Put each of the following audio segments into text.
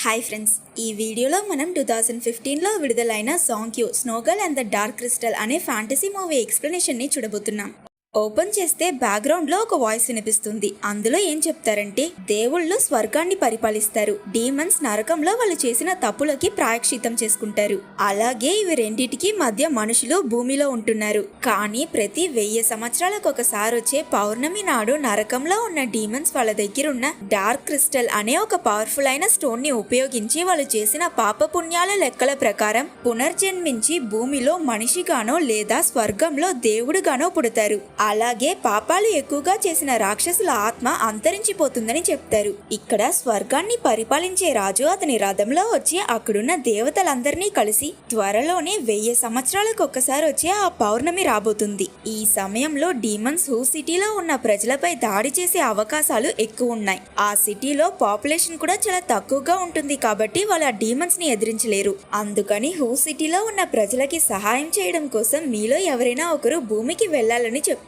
Hi friends, ఈ వీడియోలో మనం 2015లో విడుదలైన సాంగ్ యూ snow girl and the dark crystal అనే ఫ్యాంటసీ మూవీ ఎక్స్ప్లెనేషన్ని చూడబోతున్నాం. ఓపెన్ చేస్తే బ్యాక్గ్రౌండ్లో ఒక వాయిస్ వినిపిస్తుంది. అందులో ఏం చెప్తారంటే, దేవుళ్ళు స్వర్గాన్ని పరిపాలిస్తారు, డీమన్స్ నరకంలో వాళ్ళు చేసిన తప్పులకి ప్రాయశ్చిత్తం చేసుకుంటారు. అలాగే ఇవి రెండిటికి మధ్య మనుషులు భూమిలో ఉంటున్నారు. కానీ ప్రతి 1000 సంవత్సరాలకు ఒకసారి వచ్చే పౌర్ణమి నాడు నరకంలో ఉన్న డీమన్స్ వాళ్ళ దగ్గరున్న డార్క్ క్రిస్టల్ అనే ఒక పవర్ఫుల్ అయిన స్టోన్ ని ఉపయోగించి వాళ్ళు చేసిన పాపపుణ్యాల లెక్కల ప్రకారం పునర్జన్మించి భూమిలో మనిషిగానో లేదా స్వర్గంలో దేవుడుగానో పుడతారు. అలాగే పాపాలు ఎక్కువగా చేసిన రాక్షసుల ఆత్మ అంతరించిపోతుందని చెప్తారు. ఇక్కడ స్వర్గాన్ని పరిపాలించే రాజు అతని రథంలో వచ్చి అక్కడున్న దేవతలందరినీ కలిసి త్వరలోనే 1000 సంవత్సరాలకు ఒక్కసారి వచ్చే ఆ పౌర్ణమి రాబోతుంది. ఈ సమయంలో డీమన్స్ హూ సిటీలో ఉన్న ప్రజలపై దాడి చేసే అవకాశాలు ఎక్కువ ఉన్నాయి. ఆ సిటీలో పాపులేషన్ కూడా చాలా తక్కువగా ఉంటుంది కాబట్టి వాళ్ళు ఆ డీమన్స్ ని ఎదిరించలేరు. అందుకని హూ సిటీలో ఉన్న ప్రజలకి సహాయం చేయడం కోసం మీలో ఎవరైనా ఒకరు భూమికి వెళ్లాలని చెప్తారు.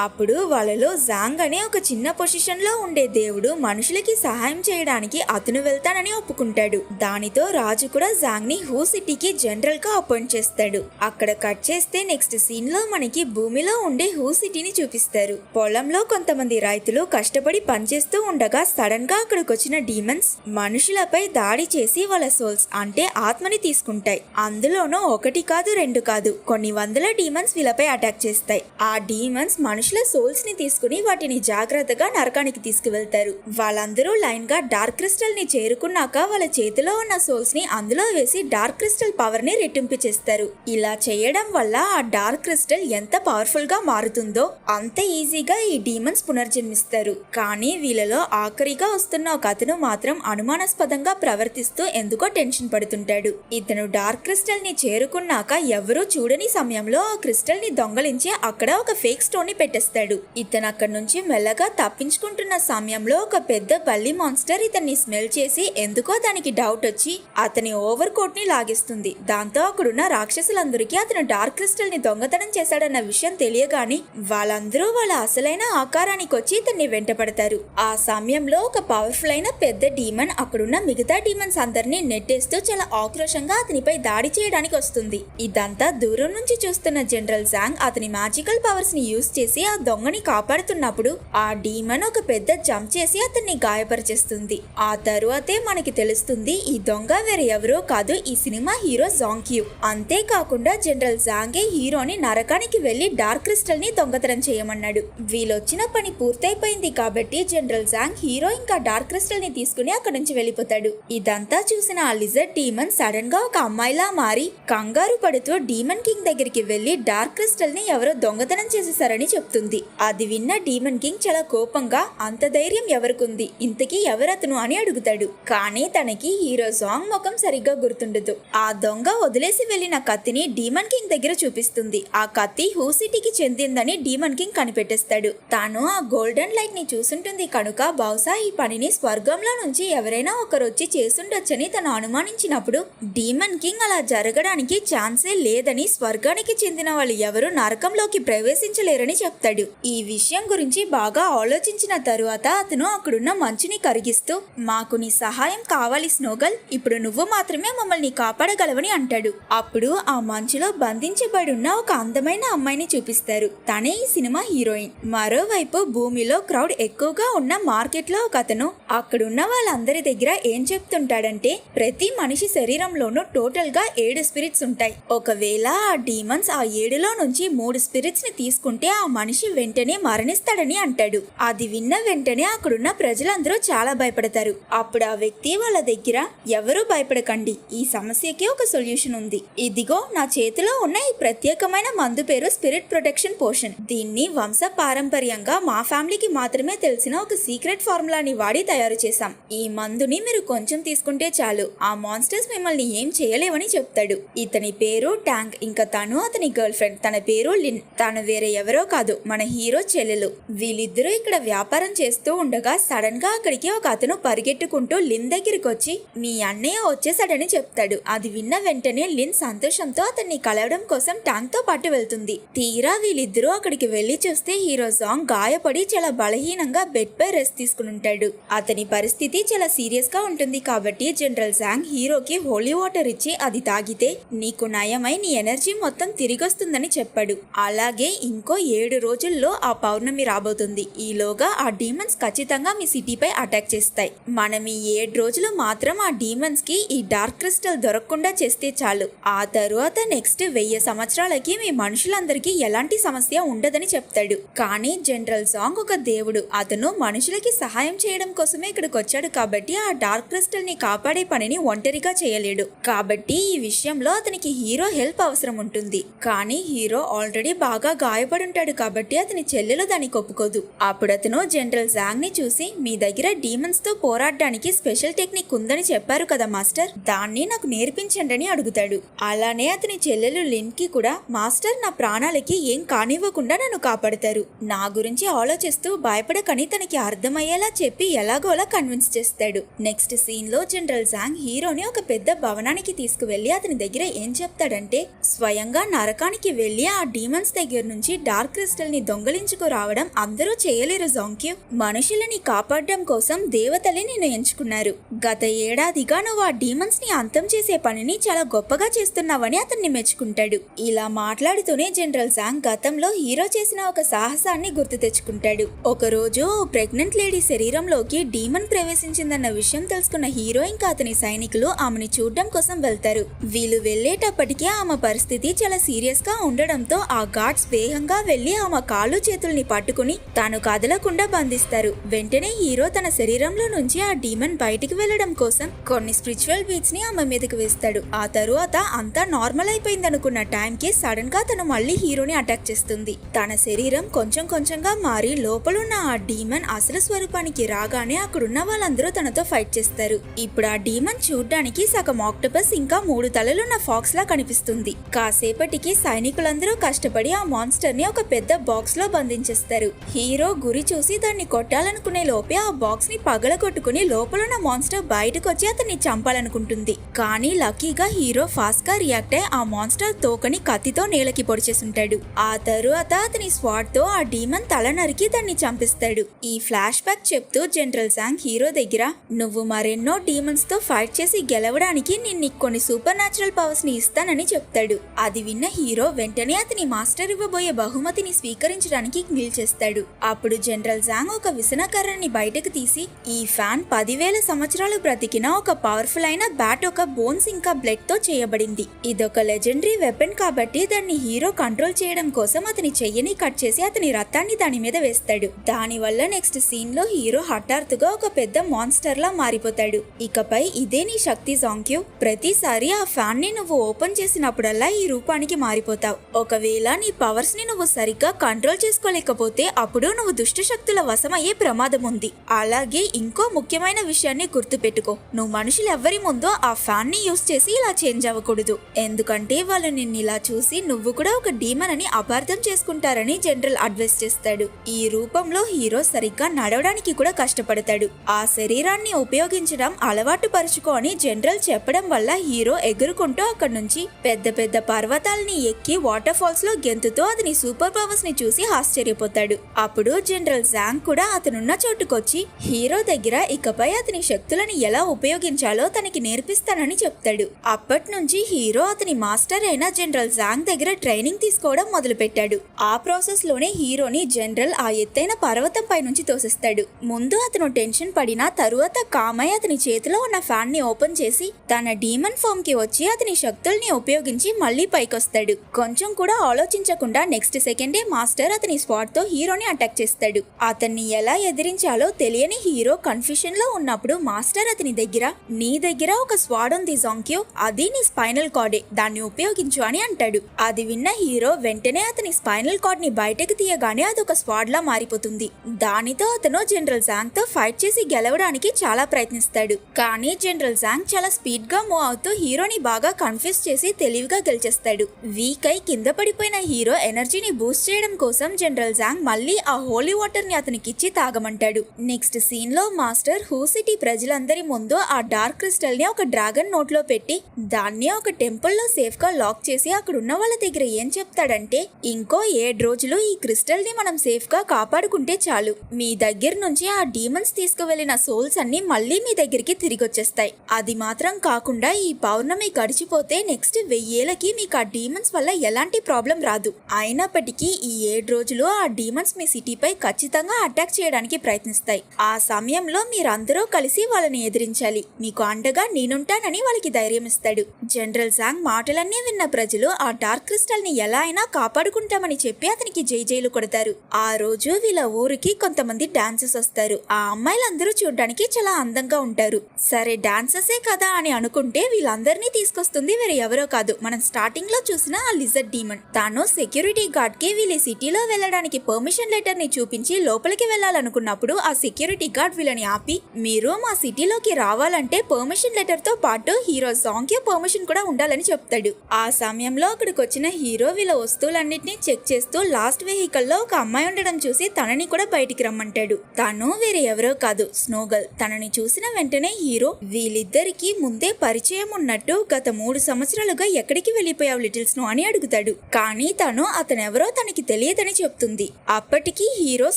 అప్పుడు వాళ్ళలో జాంగ్ అనే ఒక చిన్న పొజిషన్ లో ఉండే దేవుడు మనుషులకి సహాయం చేయడానికి అతను వెళ్తానని ఒప్పుకుంటాడు. దానితో రాజు కూడా జాంగ్ ని హూ సిటీకి జనరల్ గా అపాయింట్ చేస్తాడు. అక్కడ కట్ చేస్తే నెక్స్ట్ సీన్ లో మనకి భూమిలో ఉండే హూ సిటీని చూపిస్తారు. పొలంలో కొంతమంది రైతులు కష్టపడి పనిచేస్తూ ఉండగా సడన్ గా అక్కడికి వచ్చిన డీమన్స్ మనుషులపై దాడి చేసి వాళ్ళ సోల్స్ అంటే ఆత్మని తీసుకుంటాయి. అందులోనూ 1 కాదు 2 కాదు కొన్ని వందల డీమన్స్ వీళ్ళపై అటాక్ చేస్తాయి. ఆ డీమన్స్ మనుషుల సోల్స్ ని తీసుకుని వాటిని జాగ్రత్తగా నరకానికి తీసుకువెళ్తారు. వాళ్ళందరూ లైన్ గా డార్క్ క్రిస్టల్ ని చేరుకున్నాక వాళ్ళ చేతిలో ఉన్న సోల్స్ ని అందులో వేసి డార్క్ క్రిస్టల్ పవర్ ని రెట్టింపు చేస్తారు. ఇలా చేయడం వల్ల ఆ డార్క్ క్రిస్టల్ ఎంత పవర్ఫుల్ గా మారుతుందో అంత ఈజీగా ఈ డీమన్స్ పునర్జన్మిస్తారు. కానీ వీళ్ళలో ఆఖరిగా వస్తున్న ఒక అతను మాత్రం అనుమానాస్పదంగా ప్రవర్తిస్తూ ఎందుకో టెన్షన్ పడుతుంటాడు. ఇతను డార్క్ క్రిస్టల్ ని చేరుకున్నాక ఎవరూ చూడని సమయంలో ఆ క్రిస్టల్ ని దొంగలించి అక్కడ ఒక ఫేక్ స్టోన్ ని పెట్టేస్తాడు. ఇతను అక్కడి నుంచి మెల్లగా తప్పించుకుంటున్న సమయంలో ఒక పెద్ద బల్లి మాన్స్టర్ ఇతన్ని స్మెల్ చేసి ఎందుకో దానికి డౌట్ వచ్చి అతని ఓవర్ కోట్ ని లాగేస్తుంది. దాంతో అక్కడున్న రాక్షసులందరికీ అతను డార్క్ క్రిస్టల్ ని దొంగతనం చేశాడన్న విషయం తెలియగాని వాళ్ళందరూ వాళ్ళ అసలైన ఆకారానికి వచ్చి ఇతన్ని వెంటపడతారు. ఆ సమయంలో ఒక పవర్ఫుల్ అయిన పెద్ద డీమన్ అక్కడున్న మిగతా డీమన్స్ అందరినీ నెట్టేస్తూ చాలా ఆక్రోషంగా అతనిపై దాడి చేయడానికి వస్తుంది. ఇదంతా దూరం నుంచి చూస్తున్న జనరల్ జాంగ్ అతని మ్యాజికల్ పవర్స్ ని యూజ్ చేసి ఆ దొంగని కాపాడుతున్నప్పుడు ఆ డీమన్ ఒక పెద్ద జంప్ చేసి అతన్ని గాయపరిచేస్తుంది. ఆ తరువాతే మనకి తెలుస్తుంది ఈ దొంగ వేరే ఎవరో కాదు, ఈ సినిమా హీరో జాంగ్ యూ. అంతేకాకుండా జనరల్ జాంగే హీరోని నరకానికి వెళ్లి డార్క్ క్రిస్టల్ ని దొంగతనం చేయమన్నాడు. వీళ్ళొచ్చిన పని పూర్తయిపోయింది కాబట్టి జనరల్ జాంగ్ హీరో ఇంకా డార్క్ క్రిస్టల్ ని తీసుకుని అక్కడి నుంచి వెళ్ళిపోతాడు. ఇదంతా చూసిన ఆ లిజర్డ్ డీమన్ సడన్ గా ఒక అమ్మాయిలా మారి కంగారు పడుతూ డీమన్ కింగ్ దగ్గరికి వెళ్లి డార్క్ క్రిస్టల్ ని ఎవరో దొంగతనం చేసేసారని చెప్తుంది. అది విన్న డీమన్ కింగ్ చాలా కోపంగా అంత ధైర్యం ఎవరికుంది, ఇంతకీ ఎవరతను అని అడుగుతాడు. కానీ తనకి హీరో జాంగ్ ముఖం సరిగ్గా గుర్తుండదు. ఆ దొంగ వదిలేసి వెళ్లిన కత్తిని డీమన్ కింగ్ దగ్గర చూపిస్తుంది. ఆ కత్తి హూ సిటీకి చెందిందని డీమన్ కింగ్ కనిపెట్టేస్తాడు. తాను ఆ గోల్డెన్ లైట్ ని చూసుంటుంది కనుక బహుశా ఈ పనిని స్వర్గంలో నుంచి ఎవరైనా ఒకరు వచ్చి చేసుండొచ్చని తను అనుమానించినప్పుడు డీమన్ కింగ్ అలా జరగడానికి ఛాన్సే లేదని, స్వర్గానికి చెందిన వాళ్ళు ఎవరు నరకంలోకి ప్రవేశించలేరని చెప్తాడు. ఈ విషయం గురించి బాగా ఆలోచించిన తరువాత అతను అక్కడున్న మంచుని కరిగిస్తూ మాకు నీ సహాయం కావాలి స్నోగర్ల్, ఇప్పుడు నువ్వు మాత్రమే మమ్మల్ని కాపాడగలవని అంటాడు. అప్పుడు ఆ మంచులో బంధించబడి ఉన్న ఒక అందమైన అమ్మాయిని చూపిస్తారు. తనే ఈ సినిమా హీరోయిన్. మరోవైపు భూమిలో క్రౌడ్ ఎక్కువగా ఉన్న మార్కెట్ లో ఒక అతను అక్కడున్న వాళ్ళందరి దగ్గర ఏం చెప్తుంటాడంటే, ప్రతి మనిషి శరీరంలోనూ టోటల్ గా 7 స్పిరిట్స్ ఉంటాయి. ఒకవేళ ఆ డీమన్స్ ఆ 7లో నుంచి 3 స్పిరిట్స్ ని తీసుకుంటే ఆ మనిషి వెంటనే మరణిస్తాడని అంటాడు. అది విన్న వెంటనే అక్కడున్న ప్రజలందరూ చాలా భయపడతారు. అప్పుడు ఆ వ్యక్తి వాళ్ళ దగ్గర, ఎవరూ భయపడకండి, ఈ సమస్యకి ఒక సొల్యూషన్ ఉంది. ఇదిగో నా చేతిలో ఉన్న ఈ ప్రత్యేకమైన మందు పేరు స్పిరిట్ ప్రొటెక్షన్ పోషన్. దీన్ని వంశ పారంపర్యంగా మా ఫ్యామిలీకి మాత్రమే తెలిసిన ఒక సీక్రెట్ ఫార్ములాని వాడి తయారు చేశాం. ఈ మందుని మీరు కొంచెం తీసుకుంటే చాలు, ఆ మాన్స్టర్స్ మిమ్మల్ని ఏం చేయలేవని చెప్తాడు. ఇతని పేరు ట్యాంక్, ఇంకా తను అతని గర్ల్ ఫ్రెండ్, తన పేరు లిన్. తను వేరే ఎవరో ఎవరో కాదు, మన హీరో చెల్లెలు. వీళ్ళిద్దరూ ఇక్కడ వ్యాపారం చేస్తూ ఉండగా సడన్ గా అక్కడికి ఒక అతను పరిగెట్టుకుంటూ లిన్ దగ్గరికి వచ్చి మీ అన్నయ్య వచ్చేసాడని చెప్తాడు. అది విన్న వెంటనే లిన్ సంతోషంతో అతన్ని కలవడం కోసం ట్యాంక్ తో పాటు వెళ్తుంది. తీరా వీళ్ళిద్దరూ అక్కడికి వెళ్లి చూస్తే హీరో జాంగ్ గాయపడి చాలా బలహీనంగా బెడ్ పై రెస్ట్ తీసుకుని ఉంటాడు. అతని పరిస్థితి చాలా సీరియస్ గా ఉంటుంది కాబట్టి జనరల్ జాంగ్ హీరోకి హోలీ వాటర్ ఇచ్చి అది తాగితే నీకు నయమై నీ ఎనర్జీ మొత్తం తిరిగొస్తుందని చెప్పాడు. అలాగే ఇంకో 7 రోజుల్లో ఆ పౌర్ణమి రాబోతుంది. ఈలోగా ఆ డీమన్స్ ఖచ్చితంగా మీ సిటీపై అటాక్ చేస్తాయి. మనం ఈ 7 రోజులు మాత్రం ఆ డీమన్స్ కి ఈ డార్క్ క్రిస్టల్ దొరకకుండా చేస్తే చాలు. ఆ తరువాత నెక్స్ట్ 1000 సంవత్సరాలకి మీ మనుషులందరికీ ఎలాంటి సమస్య ఉండదని చెప్తాడు. కానీ జనరల్ జాంగ్ ఒక దేవుడు. అతను మనుషులకి సహాయం చేయడం కోసమే ఇక్కడికి వచ్చాడు కాబట్టి ఆ డార్క్ క్రిస్టల్ ని కాపాడే పనిని ఒంటరిగా చేయలేడు. కాబట్టి ఈ విషయంలో అతనికి హీరో హెల్ప్ అవసరం ఉంటుంది. కానీ హీరో ఆల్రెడీ బాగా గాయపడి ఉంటాడు కాబట్టి అతని చెల్లెలు దానికి ఒప్పుకోదు. అప్పుడు అతను జనరల్ జాంగ్ ని చూసి మీ దగ్గర డీమన్స్ తో పోరాడడానికి స్పెషల్ టెక్నిక్ ఉందని చెప్పారు కదా మాస్టర్, దాన్ని నాకు నేర్పించండి అని అడుగుతాడు. అలానే అతని చెల్లెలు లిన్ కి కూడా మాస్టర్ నా ప్రాణాలకి ఏం కానివ్వకుండా నన్ను కాపాడతారు, నా గురించి ఆలోచిస్తూ భయపడకని తనకి అర్థమయ్యేలా చెప్పి ఎలాగోలా కన్విన్స్ చేస్తాడు. నెక్స్ట్ సీన్ లో జనరల్ జాంగ్ హీరోని ఒక పెద్ద భవనానికి తీసుకువెళ్లి అతని దగ్గర ఏం చెప్తాడంటే స్వయంగా నరకానికి వెళ్లి ఆ డీమన్స్ దగ్గర నుంచి డార్క్ క్రిస్టల్ ని దొంగలించుకు రావడం అందరూ చేయలేరు జాంగ్క్యూ. మనుషులని కాపాడడం కోసం దేవతలే నిన్ను ఎంచుకున్నారు. గత ఏడాదిగా నువ్వు ఆ డీమన్స్ ని అంతం చేసే పనిని చాలా గొప్పగా చేస్తున్నావని అతన్ని మెచ్చుకుంటాడు. ఇలా మాట్లాడుతూనే జనరల్ జాంగ్ గతంలో హీరో చేసిన ఒక సాహసాన్ని గుర్తు తెచ్చుకుంటాడు. ఒకరోజు ప్రెగ్నెంట్ లేడీ శరీరంలోకి డీమన్ ప్రవేశించిందన్న విషయం తెలుసుకున్న హీరో ఇంకా అతని సైనికులు ఆమెని చూడడం కోసం వెళ్తారు. వీళ్ళు వెళ్లేటప్పటికీ ఆమె పరిస్థితి చాలా సీరియస్ గా ఉండడంతో ఆ గార్డ్స్ వేగంగా వెళ్లి ఆమె కాళ్ళు చేతుల్ని పట్టుకుని తాను కదలకుండా బంధిస్తారు. వెంటనే హీరో తన శరీరంలో నుంచి ఆ డీమన్ బయటికి వెళ్లడం కోసం కొన్ని స్పిరిచువల్ బీట్స్ ని ఆమె మీదకి వేస్తాడు. ఆ తరువాత అంతా నార్మల్ అయిపోయింది అనుకున్న టైం కి సడన్ గా తను మళ్ళీ హీరోని అటాక్ చేస్తుంది. తన శరీరం కొంచెం కొంచెంగా మారి లోపలున్న ఆ డీమన్ అసలు స్వరూపానికి రాగానే అక్కడున్న వాళ్ళందరూ తనతో ఫైట్ చేస్తారు. ఇప్పుడు ఆ డీమన్ చూడ్డానికి సగం ఆక్టోపస్ ఇంకా 3 తలలున్న ఫాక్స్ లా కనిపిస్తుంది. కాసేపటికి సైనికులందరూ కష్టపడి ఆ మాన్స్టర్ ని ఒక పెద్ద బాక్స్ లో బంధించేస్తారు. హీరో గురి చూసి దాన్ని కొట్టాలనుకునే లోపే ఆ బాక్స్ ని పగలగొట్టుకుని లోపలున్న మాన్స్టర్ బయటకు వచ్చి అతన్ని చంపాలనుకుంటుంది. కానీ లక్కీగా హీరో ఫాస్ట్ గా రియాక్ట్ అయి ఆ మాన్స్టర్ తోకని కత్తితో నేలకి పొడిచేసుంటాడు. ఆ తరువాత అతని స్వాట్ తో ఆ డీమన్ తల నరికి దాన్ని చంపిస్తాడు. ఈ ఫ్లాష్ బ్యాక్ చెప్తూ జనరల్ జాంగ్ హీరో దగ్గర నువ్వు మరెన్నో డీమన్స్ తో ఫైట్ చేసి గెలవడానికి నేను కొన్ని సూపర్ న్యాచురల్ పవర్స్ ని ఇస్తానని చెప్తాడు. అది విన్న హీరో వెంటనే అతని మాస్టర్ ఇవ్వబోయే బహుమతిని స్వీకరించడానికి నిల్చేస్తాడు. అప్పుడు జనరల్ జాంగ్ ఒక విసనకర్రని బయటకు తీసి ఈ ఫ్యాన్ 10,000 సంవత్సరాలు బ్రతికిన ఒక పవర్ఫుల్ అయిన బ్యాట్ ఒక బోన్స్ ఇంకా బ్లడ్ తో చేయబడింది. ఇదొక లెజెండరీ వెపన్ కాబట్టి దాన్ని హీరో కంట్రోల్ చేయడం కోసం అతని చెయ్యిని కట్ చేసి అతని రథాన్ని దాని మీద వేస్తాడు. దాని వల్ల నెక్స్ట్ సీన్ లో హీరో హఠాత్తుగా ఒక పెద్ద మాన్స్టర్ లా మారిపోతాడు. ఇకపై ఇదే నీ శక్తి జాంగ్క్యూ, ప్రతిసారి ఆ ఫ్యాన్ ని నువ్వు ఓపెన్ చేసినప్పుడల్లా ఈ రూపానికి మారిపోతావు. ఒకవేళ నీ పవర్స్ ని నువ్వు సరిగ్గా కంట్రోల్ చేసుకోలేకపోతే అప్పుడు నువ్వు దుష్ట శక్తుల వశమయ్యే ప్రమాదం ఉంది. అలాగే ఇంకో ముఖ్యమైన విషయాన్ని గుర్తుపెట్టుకో, నువ్వు మనుషులు ఎవరి ముందో ఆ ఫ్యాన్ ని యూస్ చేసి ఇలా చేంజ్ అవ్వకూడదు. ఎందుకంటే వాళ్ళు నిన్ను ఇలా చూసి నువ్వు కూడా ఒక డీమన్ అని అపార్థం చేసుకుంటారని జనరల్ అడ్వైస్ చేస్తాడు. ఈ రూపంలో హీరో సరిగ్గా నడవడానికి కూడా కష్టపడతాడు. ఆ శరీరాన్ని ఉపయోగించడం అలవాటు పరుచుకో అని జనరల్ చెప్పడం వల్ల హీరో ఎగురుకుంటూ అక్కడి నుంచి పెద్ద పెద్ద పర్వతాలని ఎక్కి వాటర్ ఫాల్స్ లో గెంతుతో అతని సూపర్ పవర్స్ ని చూసి ఆశ్చర్యపోతాడు. అప్పుడు జనరల్ జాంగ్ కూడా అతనున్న చోటుకొచ్చి హీరో దగ్గర ఇకపై అతని శక్తులను ఎలా ఉపయోగించాలో తనకి నేర్పిస్తానని చెప్తాడు. అప్పటి నుంచి హీరో అతని మాస్టర్ అయిన జనరల్ జాంగ్ దగ్గర ట్రైనింగ్ తీసుకోవడం మొదలు పెట్టాడు. ఆ ప్రాసెస్ లోనే హీరోని జనరల్ ఆ ఎత్తైన పర్వతం పై నుంచి తోసిస్తాడు. ముందు అతను టెన్షన్ పడినా తరువాత కామై అతని చేతిలో ఉన్న ఫ్యాన్ ని ఓపెన్ చేసి తన డీమన్ ఫామ్ కి వచ్చి అతని శక్తుల్ని ఉపయోగించి మళ్లీ పైకొస్తాడు. కొంచెం కూడా ఆలోచించకుండా నెక్స్ట్ సెకండే మాస్టర్ అతని స్వాట్ తో హీరోని అటాక్ చేస్తాడు. అతన్ని ఎలా ఎదిరించాలో తెలియని హీరో కన్ఫ్యూషన్ లో ఉన్నప్పుడు మాస్టర్ అతని దగ్గర నీ దగ్గర ఒక స్వాడ్ ఉంది జాంగ్క్యూ, అది నీ స్పైనల్ కార్డే, దాన్ని ఉపయోగించు అని అంటాడు. అది విన్న హీరో వెంటనే అతని స్పైనల్ కార్డ్ ని బయటకు తీయగానే అదొక స్వాడ్ లా మారిపోతుంది. దానితో అతను జనరల్ జాంగ్ తో ఫైట్ చేసి గెలవడానికి చాలా ప్రయత్నిస్తాడు. కానీ జనరల్ జాంగ్ చాలా స్పీడ్ గా మూవ్ అవుతూ హీరోని బాగా కన్ఫ్యూజ్ చేసి తెలివిగా గెలిచేస్తాడు. వీక్ అయి కింద పడిపోయిన హీరో ఎనర్జీని బూస్ట్ చేయడం కోసం జనరల్ జాంగ్ మళ్ళీ ఆ హోలీ వాటర్ ని అతనికిచ్చి తాగమంటాడు. నెక్స్ట్ సీన్ లో మాస్టర్ హూ సిటీ ప్రజలందరి ముందు ఆ డార్క్ క్రిస్టల్ ని ఒక డ్రాగన్ నోట్ లో పెట్టి దాన్ని ఒక టెంపుల్ లో సేఫ్ గా లాక్ చేసి అక్కడ ఉన్న వాళ్ళ దగ్గర ఏం చెప్తాడంటే, ఇంకో 7 రోజులు ఈ క్రిస్టల్ ని మనం సేఫ్ గా కాపాడుకుంటే చాలు, మీ దగ్గర నుంచి ఆ డీమన్స్ తీసుకువెళ్లిన సోల్స్ అన్ని మళ్ళీ మీ దగ్గరికి తిరిగి వచ్చేస్తాయి. అది మాత్రం కాకుండా ఈ పౌర్ణమి గడిచిపోతే నెక్స్ట్ 1000 ఏళ్లకి మీకు ఆ డీమన్స్ వల్ల ఎలాంటి ప్రాబ్లం రాదు. అయినప్పటికీ ఈ 7 రోజులు ఆ డీమన్స్ మీ సిటీపై ఖచ్చితంగా అటాక్ చేయడానికి ప్రయత్నిస్తాయి. ఆ సమయంలో మీరందరూ కలిసి వాళ్ళని ఎదిరించాలి. మీకు అండగా నేనుంటానని వాళ్ళకి ధైర్యం ఇస్తాడు. జనరల్ జాంగ్ మాటలన్నీ విన్న ప్రజలు ఆ డార్క్ క్రిస్టల్ ని ఎలా అయినా కాపాడుకుంటామని చెప్పి అతనికి జైలు కొడతారు. ఆ రోజు వీళ్ళ ఊరికి కొంతమంది డాన్సర్స్ వస్తారు. ఆ అమ్మాయిలందరూ చూడడానికి చాలా అందంగా ఉంటారు. సరే డాన్సర్సే కదా అని అనుకుంటే వీళ్ళందరినీ తీసుకొస్తుంది వేరే ఎవరో కాదు, మనం స్టార్టింగ్ లో చూసిన ఆ లిజర్డ్ డీమన్. తాను సెక్యూరిటీ గార్డ్ కి వీళ్ళ సిటీలో వెళ్ళడానికి పర్మిషన్ లెటర్ ని చూపించి లోపలికి వెళ్ళాలనుకున్నప్పుడు ఆ సెక్యూరిటీ గార్డ్ వీళ్ళని ఆపి, మీరు మా సిటీలోకి రావాలంటే పర్మిషన్ లెటర్ తో పాటు హీరో జాంగ్కి పర్మిషన్ కూడా ఉండాలని చెప్తాడు. ఆ సమయంలో అక్కడికి వచ్చిన హీరో వీళ్ళ వస్తువులన్నింటినీ చెక్ చేస్తూ లాస్ట్ వెహికల్ లో ఒక అమ్మాయి ఉండడం చూసి తనని కూడా బయటికి రమ్మంటాడు. తను వేరే ఎవరో కాదు, స్నోగల్. తనని చూసిన వెంటనే హీరో వీళ్ళిద్దరికి ముందే పరిచయం ఉన్నట్టు గత 3 సంవత్సరాలుగా ఎక్కడికి వెళ్ళిపోయావు లిటిల్ స్నో అని అడుగుతాడు. కానీ తను అతనెవరో తనకి తెలియదని చెప్తుంది. అప్పటికి హీరో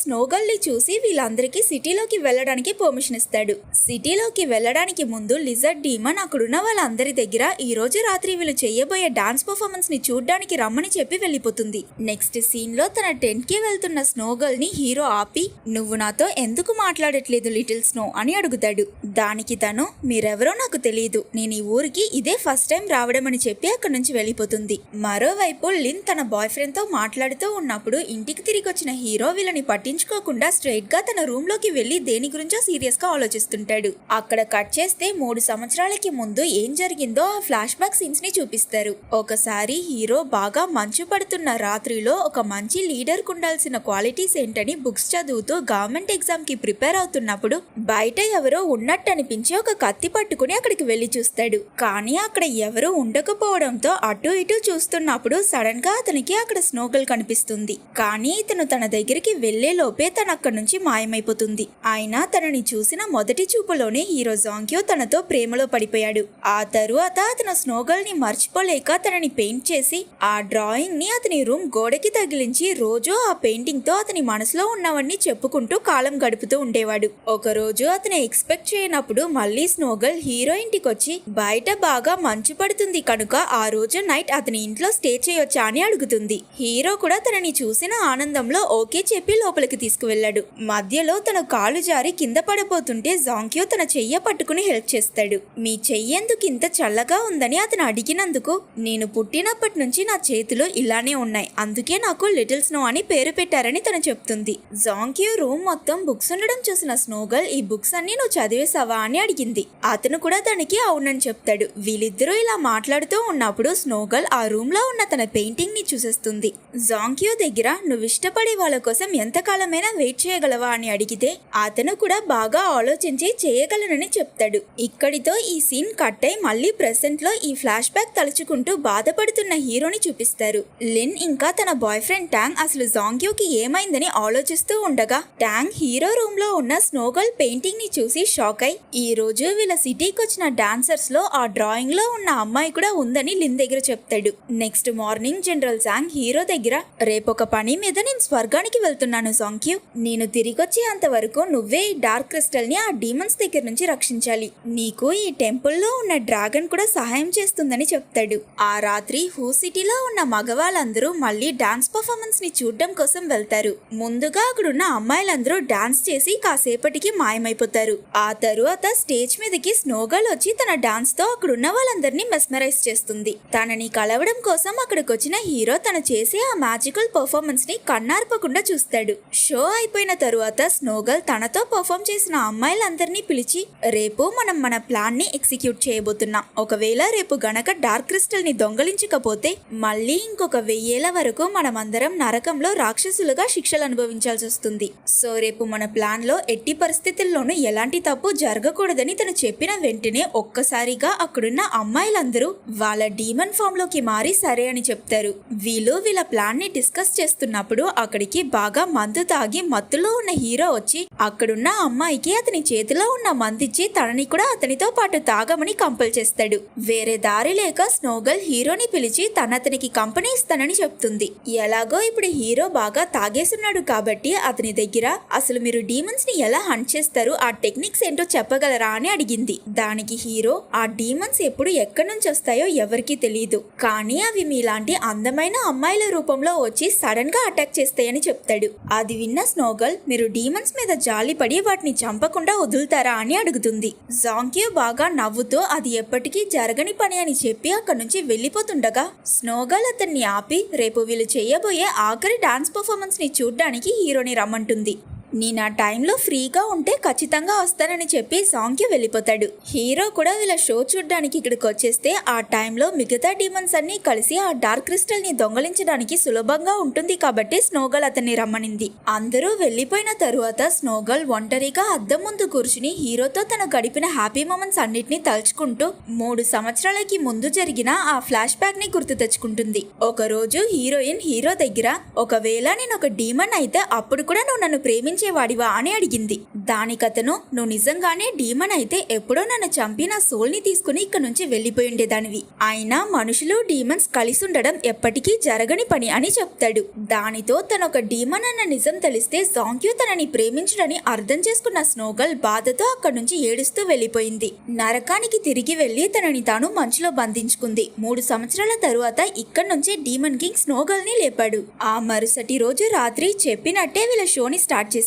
స్నోగల్ ని చూసి వీళ్ళందరికీ సిటీలోకి వెళ్ళడానికి పర్మిషన్ ఇస్తాడు. సిటీలోకి వెళ్ళడానికి ముందు లిజర్డ్ డీమన్ అక్కడున్న వాళ్ళందరి దగ్గర ఈ రోజు రాత్రి వీళ్ళు చేయబోయే డాన్స్ పర్ఫార్మెన్స్ ని చూడ్డానికి రమ్మని చెప్పి వెళ్ళిపోతుంది. నెక్స్ట్ సీన్ లో తన టెంట్ కి వెళ్తున్న స్నోగల్ ని హీరో ఆపి, నువ్వు నాతో ఎందుకు మాట్లాడట్లేదు లిటిల్ స్నో అని అడుగుతాడు. దానికి తను, మీరెవరో నాకు తెలియదు, నేను ఈ ఊరికి ఇదే ఫస్ట్ టైం రావడం అని చెప్పి అక్కడి నుంచి వెళ్ళిపోతుంది. మరోవైపు లిన్ తన బాయ్ ఫ్రెండ్ తో మాట్లాడుతూ ఉన్నప్పుడు ఇంటికి తిరిగి వచ్చిన హీరో వీళ్ళని పట్టించుకోకుండా స్ట్రైట్ గా తన రూమ్ లోకి వెళ్లి దేని గురించో సీరియస్ గా ఆలోచిస్తుంటాడు. అక్కడ కట్ చేస్తే 3 సంవత్సరాలకి ముందు ఏం జరిగిందో ఆ ఫ్లాష్ బ్యాక్ సీన్స్ ని చూపిస్తారు. ఒకసారి హీరో బాగా మంచు పడుతున్న రాత్రిలో ఒక మంచి లీడర్ కుండాల్సిన క్వాలిటీస్ ఏంటని బుక్స్ చదువుతూ గవర్నమెంట్ ఎగ్జామ్ కి ప్రిపేర్ అవుతున్నప్పుడు బయట ఎవరో ఉన్నట్టు అనిపించి ఒక కత్తి పట్టుకుని అక్కడికి వెళ్లి చూస్తాడు. కానీ అక్కడ ఎవరూ ఉండకపోవడంతో అటు ఇటు చూస్తున్నప్పుడు సడన్ గా అతనికి అక్కడ స్నోగల్ కనిపిస్తుంది. కానీ ఇతను తన దగ్గరికి వెళ్లే లోపే తను అక్కడి నుంచి మాయమైపోతుంది. అయినా తనని చూసిన మొదటి చూపులోనే హీరో జాంగ్యో తనతో ప్రేమలో పడిపోయాడు. ఆ తరువాత అతను స్నోగల్ ని మర్చిపోలేక తనని పెయింట్ చేసి ఆ డ్రాయింగ్ ని అతని రూమ్ గోడకి తగిలించి రోజు ఆ పెయింటింగ్ తో అతని మనసులో ఉన్నవన్నీ చెప్పుకుంటూ కాలం గడుపుతూ ఉండేవాడు. ఒక రోజు అతను ఎక్స్పెక్ట్ చేయనప్పుడు మళ్ళీ స్నోగల్ హీరో ఇంటికి వచ్చి బయట బాగా మంచు పడుతుంది కనుక ఆ రోజు నైట్ అతని ఇంట్లో స్టే చేయొచ్చా అని అడుగుతుంది. హీరో కూడా తనని చూసిన ఆనందంలో ఓకే చెప్పి లోపలికి తీసుకువెళ్లాడు. మధ్యలో తన కాలు జారి కింద పడిపోతుంటే జాంగ్యో తన చెయ్య పట్టుకుని హెల్ప్ చేస్తాడు. మీ చెయ్యేందుకు ఇంత చల్లగా ఉందని అతను అడిగినందుకు, నేను పుట్టినప్పటి నుంచి నా చేతులు ఇలానే ఉన్నాయి, అందుకే నాకు లిటిల్ స్నో అని పేరు పెట్టారని తను చెప్తుంది. జాంగ్యో రూమ్ మొత్తం బుక్స్ ఉండడం చూసిన స్నోగల్ ఈ బుక్స్ అన్ని నువ్వు చదివేసావా అని అడిగింది. అతను కూడా దానికి అవునని చెప్తాడు. వీళ్ళిద్దరూ ఇలా మాట్లాడుతూ ఉన్నప్పుడు స్నోగల్ ఆ రూమ్ లో ఉన్న తన పెయింటింగ్ ని చూసేస్తుంది. జాంగ్యో దగ్గర నువ్వు ఇష్టపడే వాళ్ళ కోసం ఎంతకాలమైనా వెయిట్ చేయగలవా అని అడిగితే అతను కూడా బాగా ఆలోచించి చేయగలనని చెప్తాడు. ఇక్కడితో ఈ సీన్ కట్ అయి మళ్ళీ ప్రెసెంట్ లో ఈ ఫ్లాష్ బ్యాక్ తలుచుకుంటూ బాధపడుతున్న హీరోని చూపిస్తారు. లిన్ ఇంకా తన బాయ్ ఫ్రెండ్ ట్యాంగ్ అసలు జాంగ్యోకి ఏమైందని ఆలోచిస్తూ ఉండగా ట్యాంగ్ హీరో రూమ్ లో ఉన్న స్నోగల్ పెయింటింగ్ ని చూసి షాక్ అయి ఈ రోజు వీళ్ళ సిటీకి వచ్చిన డాన్సర్స్ లో ఆ డ్రాయింగ్ లో ఉన్న అమ్మాయి కూడా ఉందని లిన్ దగ్గర చెప్తాడు. Next morning general Zhang hero దగ్గర, రేపొక పని మీద నేను స్వర్గానికి వెళ్తున్నాను జాంగ్యూ, నేను తిరిగొచ్చే అంతవరకు నువ్వే ఈ డార్క్ క్రిస్టల్ ని ఆ డీమన్స్ దగ్గర నుంచి రక్షించాలి, నీకు ఈ టెంపుల్ లో ఉన్న డ్రాగన్ కూడా సహాయం చేస్తుందని చెప్తాడు. ఆ రాత్రి హూ సిటీలో ఉన్న మగవాళ్ళందరూ మళ్ళీ డాన్స్ పర్ఫార్మెన్స్ ని చూడడం కోసం వెళ్తారు. ముందుగా అక్కడున్న అమ్మాయిలందరూ డాన్స్ చేసి కాసేపటికి మాయమైపోతారు. ఆ తరువాత స్టేజ్ మీదకి స్నోగల్ వచ్చి తన డాన్స్ తో అక్కడున్న వాళ్ళందరినీ మెస్మరైజ్ చేస్తుంది. తనని కలవడం కోసం అక్కడికి వచ్చిన హీరో తను చేసే ఆ మ్యాజికల్ పర్ఫార్మెన్స్ ని కన్నార్పకుండా చూస్తాడు. షో అయిపోయిన తరువాత స్నోగల్ తనతో పర్ఫార్మ్ చేసిన అమ్మాయిలందరినీ పిలిచి, రేపు మనం మన ప్లాన్ ని ఎగ్జిక్యూట్ చేయబోతున్నాం. ఒకవేళ రేపు గనక డార్క్ క్రిస్టల్ ని దొంగలించకపోతే మళ్ళీ ఇంకొక 1000 ఏళ్ల వరకు మనమందరం నరకంలో రాక్షసులుగా శిక్షలు అనుభవించాల్సి వస్తుంది. సో రేపు మన ప్లాన్ లో ఎట్టి పరిస్థితుల్లోనూ ఎలాంటి తప్పు జరగకూడదని తను చెప్పిన వెంటనే ఒక్కసారిగా అక్కడున్న అమ్మాయిలందరూ వాళ్ళ డీమన్ ఫామ్ లోకి మారి సరే అని చెప్తారు. వీళ్ళ ప్లాన్ ప్లాన్ ని డిస్కస్ చేస్తున్నప్పుడు అక్కడికి బాగా మందు తాగి మత్తులో ఉన్న హీరో వచ్చి అక్కడున్న అమ్మాయికి అతని చేతిలో ఉన్న మందిచ్చి తనని కూడా అతనితో పాటు తాగమని కంపల్ చేస్తాడు. వేరే దారి లేక స్నోగర్ల్ హీరోని పిలిచి అతనికి కంపెనీ ఇస్తానని చెప్తుంది. ఎలాగో ఇప్పుడు హీరో బాగా తాగేసున్నాడు కాబట్టి అతని దగ్గర అసలు మీరు డీమన్స్ ని ఎలా హంట్ చేస్తారు, ఆ టెక్నిక్స్ ఏంటో చెప్పగలరా అని అడిగింది. దానికి హీరో ఆ డీమన్స్ ఎప్పుడు ఎక్కడి నుంచి వస్తాయో ఎవరికీ తెలియదు, కానీ అవి మీలాంటి అందమైన అమ్మాయిల రూపంలో వచ్చి సడన్ గా అటాక్ చేస్తాయని చెప్తాడు. అది విన్న స్నోగర్ల్ మీరు డీమన్స్ మీద జాలిపడి వాటిని చంపకుండా వదులుతారా అని అడుగుతుంది. జాంగ్క్యూ బాగా నవ్వుతూ అది ఎప్పటికీ జరగని పని అని చెప్పి అక్కడి నుంచి వెళ్లిపోతుండగా స్నోగర్ల్ అతన్ని ఆపి రేపు వీళ్ళు చేయబోయే ఆఖరి డాన్స్ పర్ఫార్మెన్స్ ని చూడ్డానికి హీరోని రమ్మంటుంది. నేను ఆ టైంలో ఫ్రీగా ఉంటే ఖచ్చితంగా వస్తానని చెప్పి జాంగ్క్యూ వెళ్ళిపోతాడు. హీరో కూడా వీళ్ళ షో చూడ్డానికి ఇక్కడికి వచ్చేస్తే ఆ టైంలో మిగతా డీమన్స్ అన్ని కలిసి ఆ డార్క్ క్రిస్టల్ ని దొంగలించడానికి సులభంగా ఉంటుంది కాబట్టి స్నోగర్ల్ అతన్ని రమ్మనింది. అందరూ వెళ్లిపోయిన తరువాత స్నోగర్ల్ ఒంటరిగా అద్దం ముందు కూర్చుని హీరోతో తను గడిపిన హ్యాపీ మూమెంట్స్ అన్నిటిని తలుచుకుంటూ 3 సంవత్సరాలకి ముందు జరిగిన ఆ ఫ్లాష్ బ్యాక్ ని గుర్తు తెచ్చుకుంటుంది. ఒక రోజు హీరోయిన్ హీరో దగ్గర ఒకవేళ నేను ఒక డీమన్ అయితే అప్పుడు కూడా నువ్వు నన్ను వాడివా అని అడిగింది. దానికతను నువ్వు నిజంగానే డీమన్ అయితే ఎప్పుడో నన్ను చంపి నా సోల్ ని తీసుకుని ఇక్కడ నుంచి వెళ్లిపోయి ఉండేదానివి. అయినా మనుషులు డీమన్స్ కలిసి ఉండడం ఎప్పటికీ జరగని పని అని చెప్తాడు. దానితో తను ఒక డీమన్ అన్న నిజం తెలిస్తే జాంగ్క్యూ తనని ప్రేమించడని అర్థం చేసుకున్న స్నోగర్ల్ బాధతో అక్కడి నుంచి ఏడుస్తూ వెళ్లిపోయింది. నరకానికి తిరిగి వెళ్లి తనని తాను మంచులో బంధించుకుంది. 3 సంవత్సరాల తరువాత ఇక్కడి నుంచి డీమన్ కింగ్ స్నోగర్ల్ ని లేపాడు. ఆ మరుసటి రోజు రాత్రి చెప్పినట్టే వీళ్ళ షోని స్టార్ట్ చేశారు.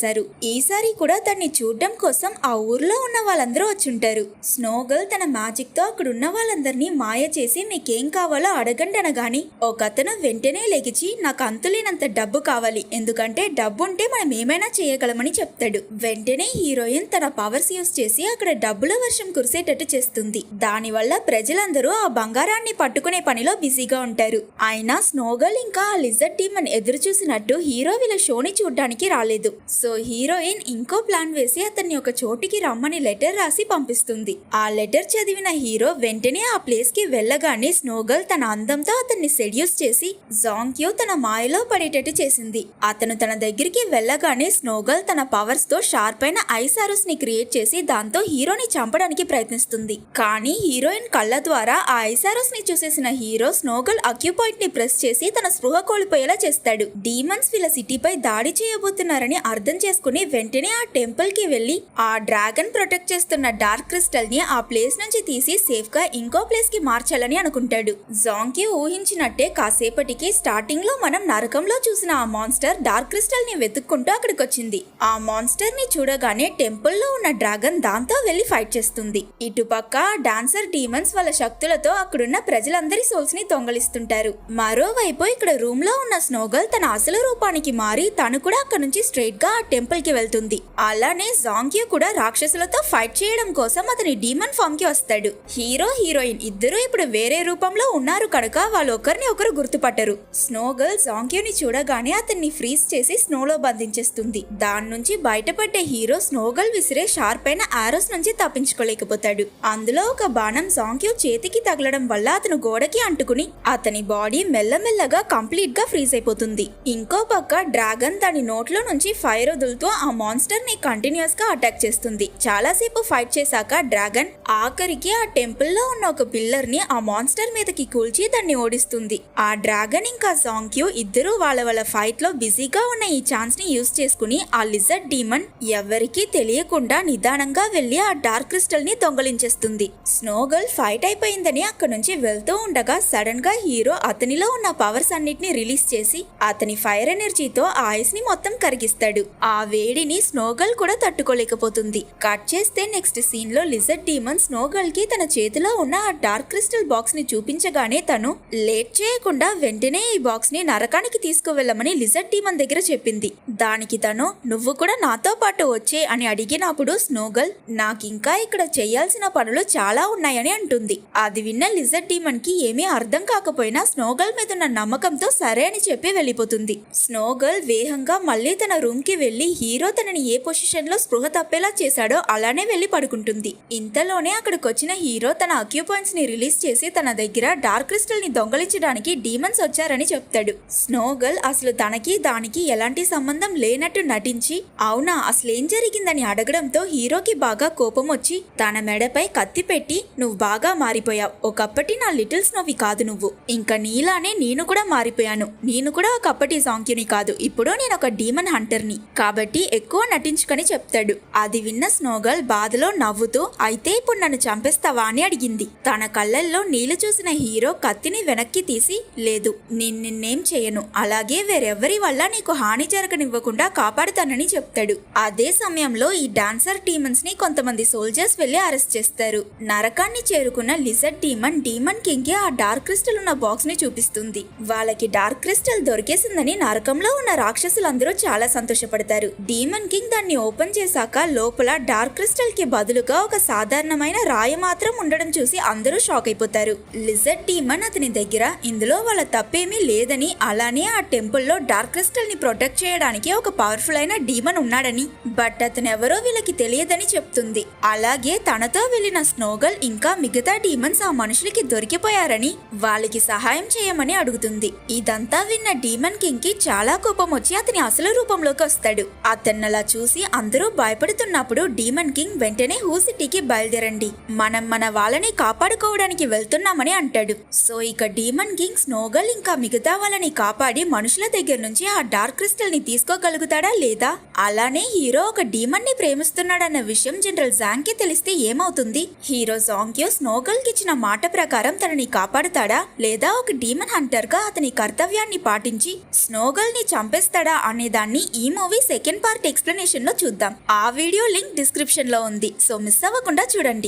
ఈసారి కూడా తన్ని చూడడం కోసం ఆ ఊర్లో ఉన్న వాళ్ళందరూ వచ్చుంటారు. స్నోగర్ల్ తన మ్యాజిక్ తో అక్కడున్న వాళ్ళందరినీ మాయ చేసి మీకేం కావాలో అడగండి అనగాని ఒకతను వెంటనే లెగిచి నాకు అంతులేనంత డబ్బు కావాలి, ఎందుకంటే డబ్బు ఉంటే మనం ఏమైనా చేయగలమని చెప్తాడు. వెంటనే హీరోయిన్ తన పవర్స్ యూస్ చేసి అక్కడ డబ్బుల వర్షం కురిసేటట్టు చేస్తుంది. దానివల్ల ప్రజలందరూ ఆ బంగారాన్ని పట్టుకునే పనిలో బిజీగా ఉంటారు. అయినా స్నోగర్ల్ ఇంకా ఆ లిజర్డ్ డీమన్ ఎదురు చూసినట్టు హీరో వీళ్ళ షోని చూడడానికి రాలేదు. సో హీరోయిన్ ఇంకో ప్లాన్ వేసి అతన్ని ఒక చోటికి రమ్మని లెటర్ రాసి పంపిస్తుంది. ఆ లెటర్ చదివిన హీరో వెంటనే ఆ ప్లేస్ కి వెళ్ళగానే స్నోగర్ల్ తన అందంతో అతన్ని సెడ్యూస్ చేసి జాంగ్క్యూ తన మాయలో పడేటట్టు చేసింది. అతను తన దగ్గరికి వెళ్ళగానే స్నోగర్ల్ తన పవర్స్ తో షార్ప్ అయిన ఐస్ ఆరోస్ ని క్రియేట్ చేసి దాంతో హీరోని చంపడానికి ప్రయత్నిస్తుంది. కానీ హీరోయిన్ కళ్ళ ద్వారా ఆ ఐస్ ఆరోస్ ని చూసేసిన హీరో స్నోగర్ల్ అక్యుపాయింట్ ని ప్రెస్ చేసి తన స్పృహ కోల్పోయేలా చేస్తాడు. డీమన్స్ వీళ్ళ సిటీపై దాడి చేయబోతున్నారని అర్థం చేసుకుని వెంటనే ఆ టెంపుల్ కి వెళ్లి ఆ డ్రాగన్ ప్రొటెక్ట్ చేస్తున్న డార్క్ క్రిస్టల్ ని ఆ ప్లేస్ నుంచి తీసి సేఫ్ గా ఇంకో ప్లేస్ కి మార్చాలని అనుకుంటాడు. జాంగ్క్యూ ఊహించినట్టే కాసేపటికి స్టార్టింగ్ లో మనం నరకంలో చూసిన ఆ మాన్స్టర్ డార్క్ క్రిస్టల్ ని వెతుక్కుంటూ అక్కడికి వచ్చింది. ఆ మాన్స్టర్ ని చూడగానే టెంపుల్ లో ఉన్న డ్రాగన్ దాంతో వెళ్లి ఫైట్ చేస్తుంది. ఇటుపక్క డాన్సర్ డీమన్స్ వాళ్ళ శక్తులతో అక్కడున్న ప్రజలందరి సోల్స్ ని దొంగలిస్తుంటారు. మరోవైపు ఇక్కడ రూమ్ లో ఉన్న స్నోగర్ల్ తన అసలు రూపానికి మారి తను కూడా అక్కడ నుంచి స్ట్రైట్ గా ఆ టెంపుల్ కి వెళ్తుంది. అలానే జాంగ్క్యూ కూడా రాక్షసులతో ఫైట్ చేయడం కోసం అతని డీమన్ ఫామ్ కి వస్తాడు. హీరో హీరోయిన్ ఇద్దరు ఇప్పుడు వేరే రూపంలో ఉన్నారు కనుక వాళ్ళు ఒకరిని ఒకరు గుర్తుపట్టరు. స్నోగర్ల్ జాంగ్క్యూని చూడగానే అతన్ని ఫ్రీజ్ చేసి స్నోలో బంధించేస్తుంది. దాని నుంచి బయటపడ్డే హీరో స్నోగర్ల్ విసిరే షార్ప్ అయిన ఆరోస్ నుంచి తప్పించుకోలేకపోతాడు. అందులో ఒక బాణం జాంగ్క్యూ చేతికి తగలడం వల్ల అతను గోడకి అంటుకుని అతని బాడీ మెల్లమెల్లగా కంప్లీట్ గా ఫ్రీజ్ అయిపోతుంది. ఇంకో పక్క డ్రాగన్ దాని నోట్లో నుంచి ఫైర్ వదులుతూ ఆ మాన్స్టర్ ని కంటిన్యూస్ గా అటాక్ చేస్తుంది. చాలాసేపు ఫైట్ చేశాక డ్రాగన్ ఆఖరికి ఆ టెంపుల్ లో ఉన్న ఒక పిల్లర్ ని ఆ మాన్స్టర్ మీదకి కూల్చి దాన్ని ఓడిస్తుంది. ఆ డ్రాగన్ ఇంకా జాంగ్క్యూ ఇద్దరు వాళ్ళ ఫైట్ లో బిజీగా ఉన్న ఈ ఛాన్స్ ని యూజ్ చేసుకుని ఆ లిజర్డ్ డీమన్ ఎవరికీ తెలియకుండా నిదానంగా వెళ్లి ఆ డార్క్ క్రిస్టల్ ని దొంగలించేస్తుంది. స్నోగర్ల్ ఫైట్ అయిపోయిందని అక్కడ నుంచి వెళ్తూ ఉండగా సడన్ గా హీరో అతనిలో ఉన్న పవర్స్ అన్నిటిని రిలీజ్ చేసి అతని ఫైర్ ఎనర్జీతో ఆ ఐస్ ని మొత్తం కరిగిస్తాడు. ఆ వేడిని స్నోగర్ల్ కూడా తట్టుకోలేకపోతుంది. కట్ చేస్తే నెక్స్ట్ సీన్ లో లిజర్డ్ డీమన్ స్నోగర్ల్ కి తన చేతిలో ఉన్న ఆ డార్క్ క్రిస్టల్ బాక్స్ ని చూపించగానే తను లేట్ చేయకుండా వెంటనే ఈ బాక్స్ ని నరకానికి తీసుకువెళ్ళమని లిజర్డ్ డీమన్ దగ్గర చెప్పింది. దానికి తను నువ్వు కూడా నాతో పాటు వచ్చే అని అడిగినప్పుడు స్నోగర్ల్ నాకింకా ఇక్కడ చేయాల్సిన పనులు చాలా ఉన్నాయని అంటుంది. అది విన్న లిజర్డ్ డీమన్ కి ఏమీ అర్థం కాకపోయినా స్నోగర్ల్ మీద ఉన్న నమ్మకంతో సరే అని చెప్పి వెళ్ళిపోతుంది. స్నోగర్ల్ వేగంగా మళ్ళీ తన రూమ్ కి వెళ్లి వెళ్లి హీరో తనని ఏ పొజిషన్ లో స్పృహ తప్పేలా చేశాడో అలానే వెళ్లి పడుకుంటుంది. ఇంతలోనే అక్కడికొచ్చిన హీరో తన అక్యూపాయింట్స్ ని రిలీజ్ చేసి తన దగ్గర డార్క్ క్రిస్టల్ ని దొంగలించడానికి డీమన్స్ వచ్చారని చెప్తాడు. స్నోగర్ల్ అసలు తనకి దానికి ఎలాంటి సంబంధం లేనట్టు నటించి అవునా అసలేం జరిగిందని అడగడంతో హీరోకి బాగా కోపం వచ్చి తన మెడపై కత్తి పెట్టి నువ్వు బాగా మారిపోయావు, ఒకప్పటి నా లిటిల్ స్నోవి కాదు నువ్వు, ఇంకా నీలానే నేను కూడా మారిపోయాను, నేను కూడా ఒకప్పటి సాంక్యుని కాదు, ఇప్పుడు నేను ఒక డీమన్ హంటర్ని, కాబట్టి ఎక్కువ నటించుకని చెప్తాడు. అది విన్న స్నోగర్ల్ బాధలో నవ్వుతూ అయితే ఇప్పుడు నన్ను చంపేస్తావా అని అడిగింది. తన కళ్ళల్లో నీళ్లు చూసిన హీరో కత్తిని వెనక్కి తీసి లేదు నిన్నేం చేయను, అలాగే వేరెవ్వరి వల్ల నీకు హాని జరగనివ్వకుండా కాపాడుతానని చెప్తాడు. అదే సమయంలో ఈ డాన్సర్ డీమన్స్ ని కొంతమంది సోల్జర్స్ వెళ్లి అరెస్ట్ చేస్తారు. నరకాన్ని చేరుకున్న లిజర్డ్ డీమన్ కింగ్ కి ఆ డార్క్ క్రిస్టల్ ఉన్న బాక్స్ ని చూపిస్తుంది. వాళ్ళకి డార్క్ క్రిస్టల్ దొరికేసిందని నరకంలో ఉన్న రాక్షసులందరూ చాలా సంతోషపడతారు. డీమన్ కింగ్ దాన్ని ఓపెన్ చేశాక లోపల డార్క్ క్రిస్టల్ కి బదులుగా ఒక సాధారణమైన రాయి మాత్రం ఉండడం చూసి అందరూ షాక్ అయిపోతారు. లిజర్డ్ డీమన్ అతని దగ్గర ఇందులో వాళ్ళ తప్పేమీ లేదని, అలానే ఆ టెంపుల్ లో డార్క్ క్రిస్టల్ ని ప్రొటెక్ట్ చేయడానికి ఒక పవర్ఫుల్ అయిన డీమన్ ఉన్నాడని, బట్ అతను ఎవరో వీళ్ళకి తెలియదని చెప్తుంది. అలాగే తనతో వెళ్లిన స్నోగర్ల్ ఇంకా మిగతా డీమన్స్ ఆ మనుషులకి దొరికిపోయారని వాళ్ళకి సహాయం చేయమని అడుగుతుంది. ఇదంతా విన్న డీమన్ కింగ్ కి చాలా కోపం వచ్చి అతని అసలు రూపంలోకి వస్తాడు. అతన్నలా చూసి అందరూ భయపడుతున్నప్పుడు డీమన్ కింగ్ వెంటనే హూ సిటీకి బయలుదేరండి, మనం మన వాళ్ళని కాపాడుకోవడానికి వెళ్తున్నామని అంటాడు. సో ఇక డీమన్ కింగ్ స్నోగర్ల్ ఇంకా మిగతా వాళ్ళని కాపాడి మనుషుల దగ్గర నుంచి ఆ డార్క్ క్రిస్టల్ ని తీసుకోగలుగుతాడా లేదా, అలానే హీరో ఒక డీమన్ ని ప్రేమిస్తున్నాడన్న విషయం జనరల్ జాంగ్ కి తెలిస్తే ఏమవుతుంది? హీరో సాంగ్యో స్నోగర్ల్ కి ఇచ్చిన మాట ప్రకారం తనని కాపాడుతాడా లేదా ఒక డీమన్ హంటర్ గా అతని కర్తవ్యాన్ని పాటించి స్నోగర్ల్ ని చంపేస్తాడా అనే దాన్ని ఈ మూవీ సెకండ్ పార్ట్ ఎక్స్ప్లెనేషన్ లో చూద్దాం. ఆ వీడియో లింక్ డిస్క్రిప్షన్ లో ఉంది, సో మిస్ అవ్వకుండా చూడండి.